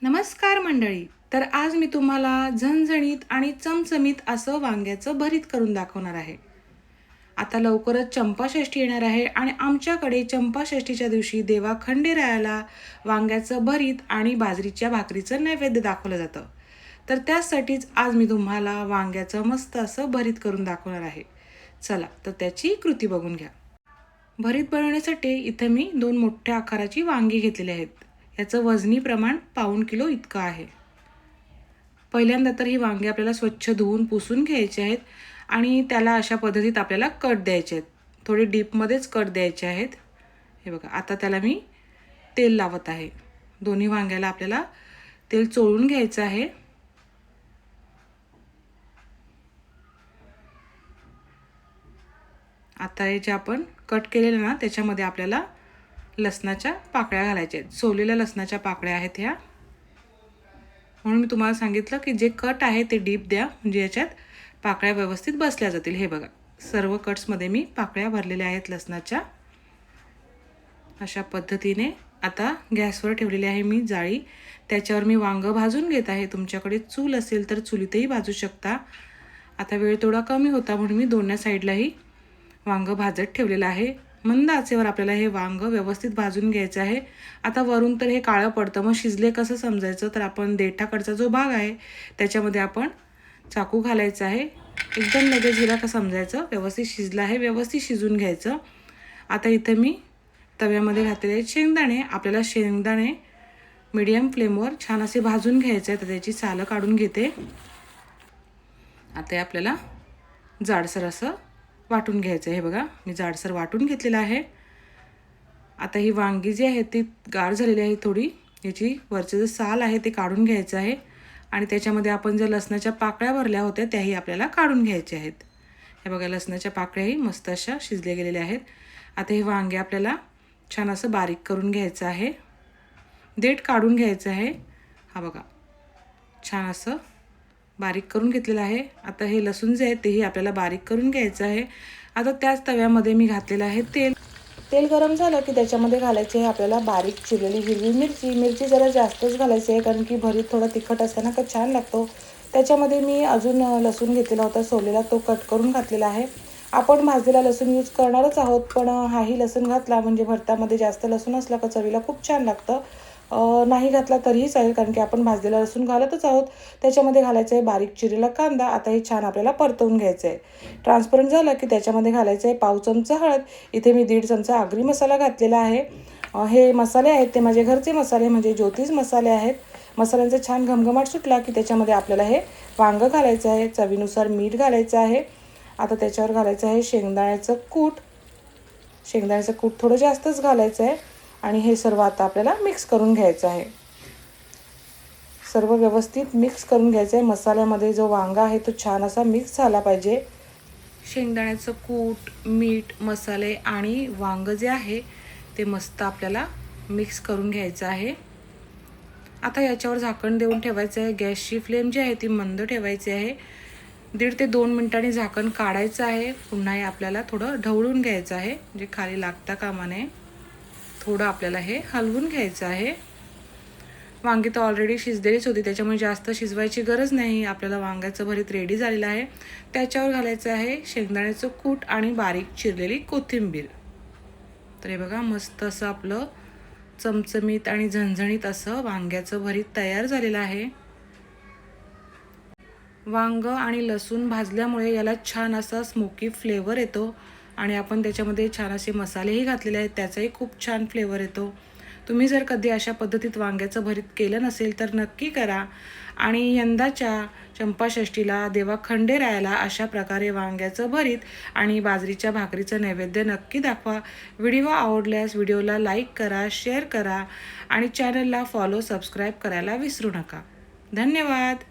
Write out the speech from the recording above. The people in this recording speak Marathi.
नमस्कार मंडळी. तर आज मी तुम्हाला झणझणीत आणि चमचमीत असं वांग्याचं भरीत करून दाखवणार आहे. आता लवकरच चंपाषष्ठी येणार आहे आणि आमच्याकडे चंपाषष्ठीच्या दिवशी देवा खंडेरायाला वांग्याचं भरीत आणि बाजरीच्या भाकरीचं नैवेद्य दाखवलं जातं. तर त्यासाठीच आज मी तुम्हाला वांग्याचं मस्त असं भरीत करून दाखवणार आहे. चला तर त्याची कृती बघून घ्या. भरीत बनवण्यासाठी इथं मी 2 मोठ्या आकाराची वांगी घेतलेली आहेत. याचं वजनी प्रमाण पाऊण किलो इतकं आहे. पहिल्यांदा तर ही वांगी आपल्याला स्वच्छ धुवून पुसून घ्यायची आहेत आणि त्याला अशा पद्धतीत आपल्याला कट द्यायचे आहेत. थोडी डीपमध्येच कट द्यायचे आहेत. हे बघा, आता त्याला मी तेल लावत आहे. दोन्ही वांग्याला आपल्याला तेल चोळून घ्यायचं आहे. आता हे जे आपण कट केलेलं ना त्याच्यामध्ये आपल्याला लसणाच्या पाकळ्या घालायच्या आहेत. सोललेल्या लसणाच्या पाकळ्या आहेत ह्या. म्हणून मी तुम्हाला सांगितलं की जे कट आहे ते डीप द्या, म्हणजे याच्यात पाकळ्या व्यवस्थित बसल्या जातील. हे बघा, सर्व कट्समध्ये मी पाकळ्या भरलेल्या आहेत लसणाच्या. अशा पद्धतीने आता गॅसवर ठेवलेली आहे मी जाळी. त्याच्यावर मी वांगं भाजून घेत आहे. तुमच्याकडे चूल असेल तर चुलीतही भाजू शकता. आता वेळ थोडा कमी होता म्हणून मी दोन्ही साईडलाही वांगं भाजत ठेवलेलं आहे. मंद आचेवर आपल्याला हे वांगं व्यवस्थित भाजून घ्यायचं आहे. आता वरून तर हे काळं पडतं, मग शिजले कसं समजायचं? तर आपण देठाकडचा जो भाग आहे त्याच्यामध्ये आपण चाकू घालायचा आहे. एकदम लगेच गेला का समजायचं व्यवस्थित शिजलं आहे. व्यवस्थित शिजून घ्यायचं. आता इथं मी तव्यामध्ये घातलेले आहेत शेंगदाणे. आपल्याला शेंगदाणे मीडियम फ्लेमवर छान असे भाजून घ्यायचे आहेत. त्याची सालं काढून घेते. आता हे आपल्याला जाडसर असं वाटून घ्यायचं आहे. हे बघा, मी जाडसर वाटून घेतलेलं आहे. आता ही वांगी जी आहे ती गार झालेली आहे थोडी. याची वरचे जे साल आहे ते काढून घ्यायचं आहे आणि त्याच्यामध्ये आपण ज्या लसणाच्या पाकळ्या भरल्या होत्या त्याही आपल्याला काढून घ्यायच्या आहेत. हे बघा, लसणाच्या पाकळ्याही मस्त अशा शिजल्या गेलेल्या आहेत. आता हे वांगे आपल्याला छान असं बारीक करून घ्यायचं आहे. देठ काढून घ्यायचं आहे. हा बघा, छान असं बारीक करून घेतलेलं आहे. आता हे लसूण जे आहे तेही आपल्याला बारीक करून घ्यायचं आहे. आता त्याच तव्यामध्ये मी घातलेलं आहे तेल. तेल गरम झालं की त्याच्यामध्ये घालायचे आहे आपल्याला बारीक चिरलेली हिरवी मिरची. मिरची जरा जास्तच घालायची आहे कारण की भरीत थोडा तिखट असताना का छान लागतो. त्याच्यामध्ये मी अजून लसूण घेतलेला होता सोललेला, तो कट करून घातलेला आहे. आपण भाजलेला लसूण यूज करणारच आहोत, पण हाही लसूण घातला म्हणजे भरतामध्ये जास्त लसूण असला का चवीला खूप छान लागतं. नाही घातला तरीही चालेल कारण की आपण भाजलेला लसूण घालतच आहोत. त्याच्यामध्ये घालायचं आहे बारीक चिरलेला कांदा. आता हे छान आपल्याला परतवून घ्यायचं आहे. ट्रान्सपरंट झालं की त्याच्यामध्ये घालायचं आहे पाव चमचा हळद. इथे मी 1.5 चमचा आगरी मसाला घातलेला आहे. हे मसाले आहेत ते माझे घरचे मसाले म्हणजे ज्योतिष मसाले आहेत. मसाल्यांचा छान घमघमाट सुटला की त्याच्यामध्ये आपल्याला हे वांगं घालायचं आहे. चवीनुसार मीठ घालायचं आहे. आता त्याच्यावर घालायचं आहे शेंगदाण्याचं कूट. शेंगदाण्याचं कूट थोडं जास्तच घालायचं आहे आणि हे सर्व आता आपल्याला मिक्स करून घ्यायचं आहे. सर्व व्यवस्थित मिक्स करून घ्यायचं आहे. मसाल्यामध्ये जो वांगा आहे तो छान असा मिक्स झाला पाहिजे. शेंगदाण्याचं कूट, मीठ, मसाले आणि वांगं जे आहे ते मस्त आपल्याला मिक्स करून घ्यायचं आहे. आता याच्यावर झाकण देऊन ठेवायचं आहे. गॅसची फ्लेम जी आहे ती मंद ठेवायची आहे. 1.5 ते 2 मिनिटांनी झाकण काढायचं आहे. पुन्हा हे आपल्याला थोडं ढवळून घ्यायचं आहे, म्हणजे खाली लागता कामा नये. थोडं आपल्याला हे हलवून घ्यायचं आहे. वांगी तर ऑलरेडी शिजलेलीच होती त्याच्यामुळे जास्त शिजवायची गरज नाही. आपल्याला वांग्याचं भरीत रेडी झालेलं आहे. त्याच्यावर घालायचं आहे शेंगदाण्याचं कूट आणि बारीक चिरलेली कोथिंबीर. तर हे बघा, मस्त असं आपलं चमचमीत आणि झणझणीत असं वांग्याचं भरीत तयार झालेलं आहे. वांगं आणि लसूण भाजल्यामुळे याला छान असा स्मोकी फ्लेवर येतो आणि आपण त्याच्यामध्ये छान असे मसालेही घातलेले आहेत, त्याचाही खूप छान फ्लेवर येतो. तुम्ही जर कधी अशा पद्धतीत वांग्याचं भरीत केलं नसेल तर नक्की करा आणि यंदाच्या चंपाषष्ठीला देवा खंडेरायाला अशा प्रकारे वांग्याचं भरीत आणि बाजरीच्या भाकरीचं नैवेद्य नक्की दाखवा. व्हिडिओ आवडल्यास व्हिडिओला लाईक करा, शेअर करा आणि चॅनलला फॉलो, सबस्क्राईब करायला विसरू नका. धन्यवाद.